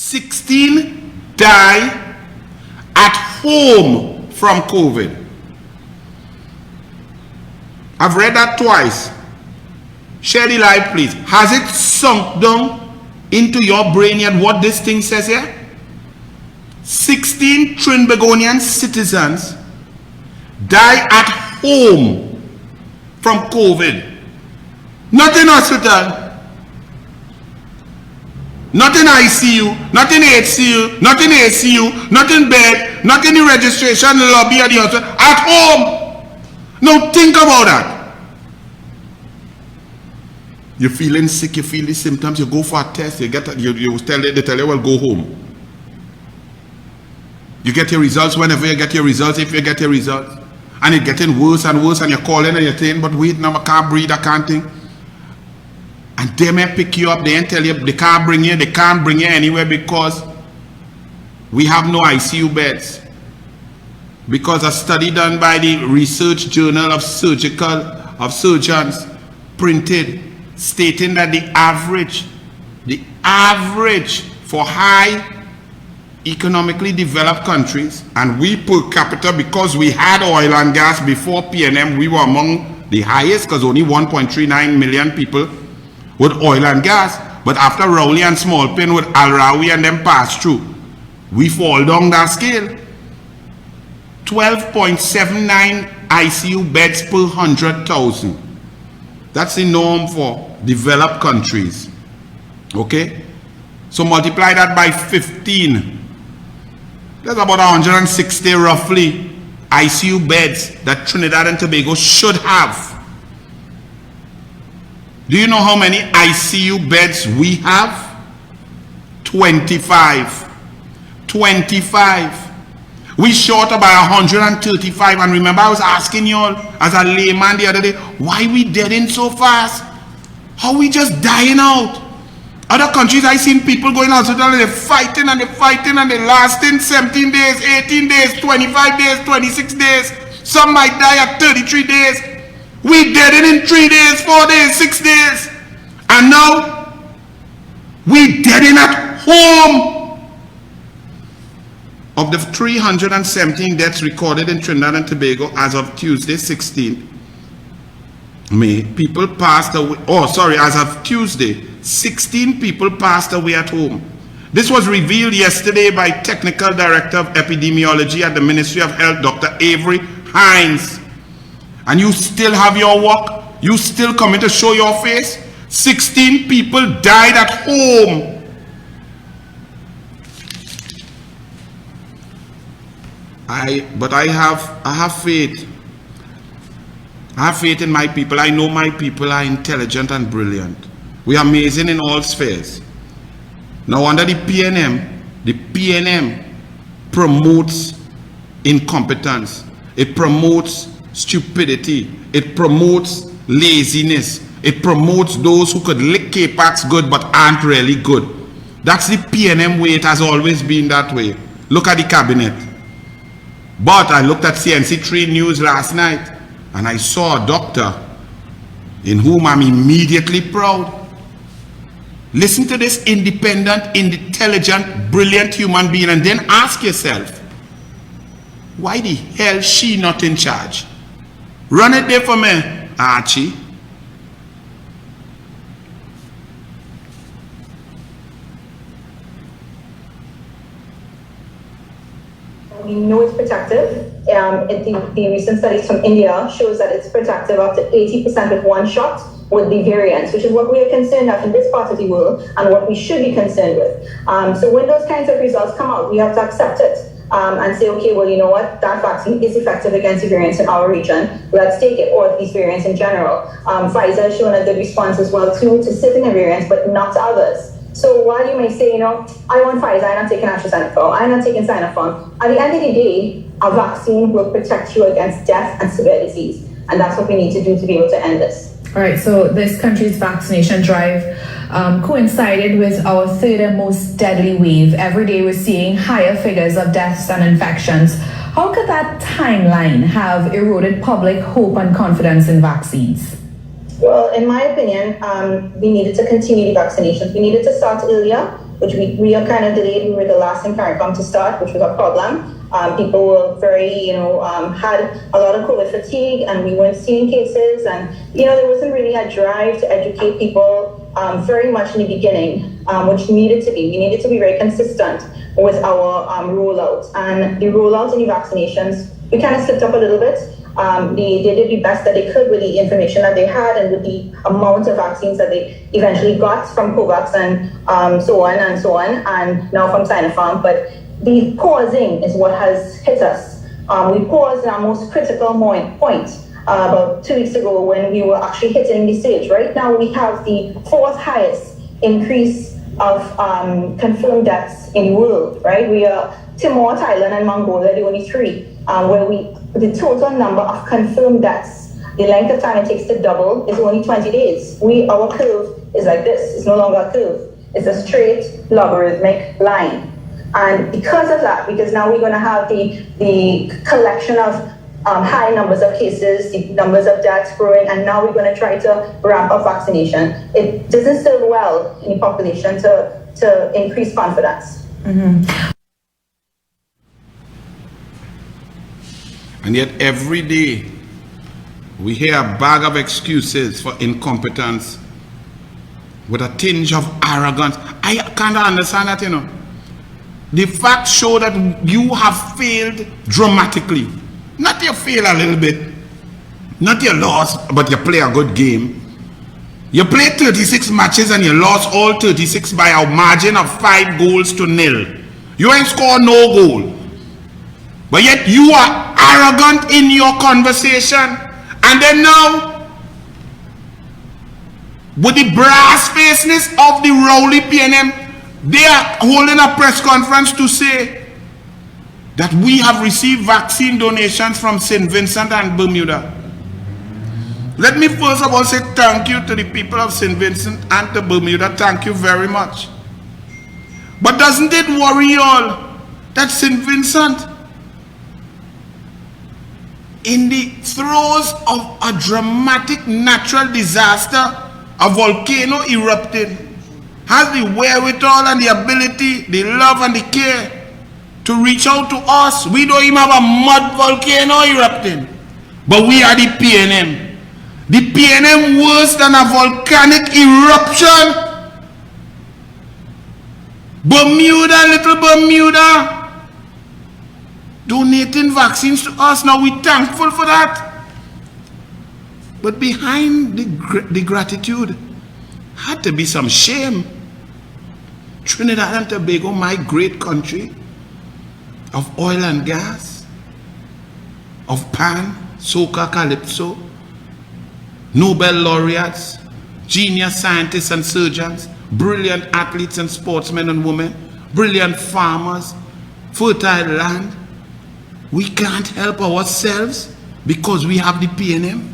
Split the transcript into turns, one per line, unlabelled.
16 die at home from COVID. I've read that twice. Share the live, please. Has it sunk down into your brain yet what this thing says here? 16 Trinbagonian citizens die at home from COVID. Not in hospital, not in ICU, not in HCU, not in ACU, not in bed, not in the registration lobby at the hospital, at home. Now think about that. You're feeling sick, you feel the symptoms, you go for a test, they tell you, well, go home. You get your results whenever you get your results, if you get your results. And it's getting worse and worse, and you're calling and you're saying, but wait, now I can't breathe, I can't think. And they may pick you up, they tell you they can't bring you anywhere because we have no ICU beds. Because a study done by the Research Journal of Surgeons printed stating that the average for high economically developed countries, and we per capita, because we had oil and gas before PNM, we were among the highest because only 1.39 million people with oil and gas. But after Rowley and Smallpin with Al-Rawi and them pass through, we fall down that scale. 12.79 ICU beds per 100,000. That's the norm for developed countries. Okay? So multiply that by 15. There's about 160 roughly ICU beds that Trinidad and Tobago should have. Do you know how many ICU beds we have? 25. 25. We short about 135. And remember, I was asking you all as a layman the other day, why we dead in so fast? How we just dying out? Other countries, I seen people going out and they're fighting and they're lasting 17 days, 18 days, 25 days, 26 days. Some might die at 33 days. We dead in 3 days, 4 days, 6 days. And now, we dead in at home. Of the 317 deaths recorded in Trinidad and Tobago as of Tuesday, 16th May, people passed away, as of Tuesday, 16 people passed away at home. This was revealed yesterday by Technical Director of Epidemiology at the Ministry of Health, Dr. Avery Hines. And you still have your work? You still coming to show your face? 16 people died at home. But I have faith. I have faith in my people. I know my people are intelligent and brilliant. We are amazing in all spheres. Now under the PNM promotes incompetence. It promotes stupidity. It promotes laziness. It promotes those who could lick K-Pax good but aren't really good. That's the PNM way. It has always been that way. Look at the cabinet. But I looked at CNC3 News last night and I saw a doctor in whom I'm immediately proud. Listen to this independent, intelligent, brilliant human being and then ask yourself, why the hell is she not in charge? Run it there for me, Archie.
We know it's protective. The recent studies from India shows that it's protective up to 80% with one shot with the variants, which is what we are concerned of in this part of the world and what we should be concerned with. So when those kinds of results come out, we have to accept it and say, okay, well, you know what, that vaccine is effective against the variants in our region. Let's take it, or these variants in general. Pfizer has shown a good response as well too to certain variants, but not to others. So while you may say, you know, I want Pfizer, I'm not taking AstraZeneca, I'm not taking Sinopharm, at the end of the day, a vaccine will protect you against death and severe disease. And that's what we need to do to be able to end this.
All right, so this country's vaccination drive coincided with our third and most deadly wave. Every day we're seeing higher figures of deaths and infections. How could that timeline have eroded public hope and confidence in vaccines?
Well, in my opinion, we needed to continue the vaccinations. We needed to start earlier. which we are kind of delayed. We were the last in CARICOM to start, which was a problem. People were very, had a lot of COVID fatigue, and we weren't seeing cases, and there wasn't really a drive to educate people very much in the beginning, which needed to be. We needed to be very consistent with our rollout, and the rollout in the vaccinations, we kind of slipped up a little bit. They did the best that they could with the information that they had and with the amount of vaccines that they eventually got from COVAX and so on, and now from Sinopharm. But the pausing is what has hit us. We paused in our most critical point about 2 weeks ago when we were actually hitting the stage. Right now we have the 4th highest increase of confirmed deaths in the world, right? We are Timor, Thailand, and Mongolia, the only 3, where the total number of confirmed deaths, the length of time it takes to double is only 20 days. Our curve is like this. It's no longer a curve. It's a straight logarithmic line. And because of that, because now we're going to have the collection of high numbers of cases, the numbers of deaths growing, and now we're going to try to ramp up vaccination. It doesn't serve well in the population to increase confidence.
Mm-hmm.
And yet every day we hear a bag of excuses for incompetence with a tinge of arrogance. I can't understand that, The facts show that you have failed dramatically. Not you fail a little bit, not you lost, but you play a good game. You played 36 matches and you lost all 36 by a margin of 5 goals to 0. You ain't scored no goal. But yet you are arrogant in your conversation. And then now, with the brass faceness of the Rowley PNM, they are holding a press conference to say that we have received vaccine donations from St. Vincent and Bermuda. Let me first of all say thank you to the people of St. Vincent and to Bermuda. Thank you very much. But doesn't it worry you all that St. Vincent, in the throes of a dramatic natural disaster, a volcano erupted, has the wherewithal and the ability, the love and the care to reach out to us? We don't even have a mud volcano erupting, but we are the PNM. The PNM worse than a volcanic eruption. Bermuda, little Bermuda, donating vaccines to us. Now we're thankful for that. But behind the gratitude had to be some shame. Trinidad and Tobago, my great country, of oil and gas, of pan, soca, calypso, Nobel laureates, genius scientists and surgeons, brilliant athletes and sportsmen and women, brilliant farmers, fertile land. We can't help ourselves because we have the PNM.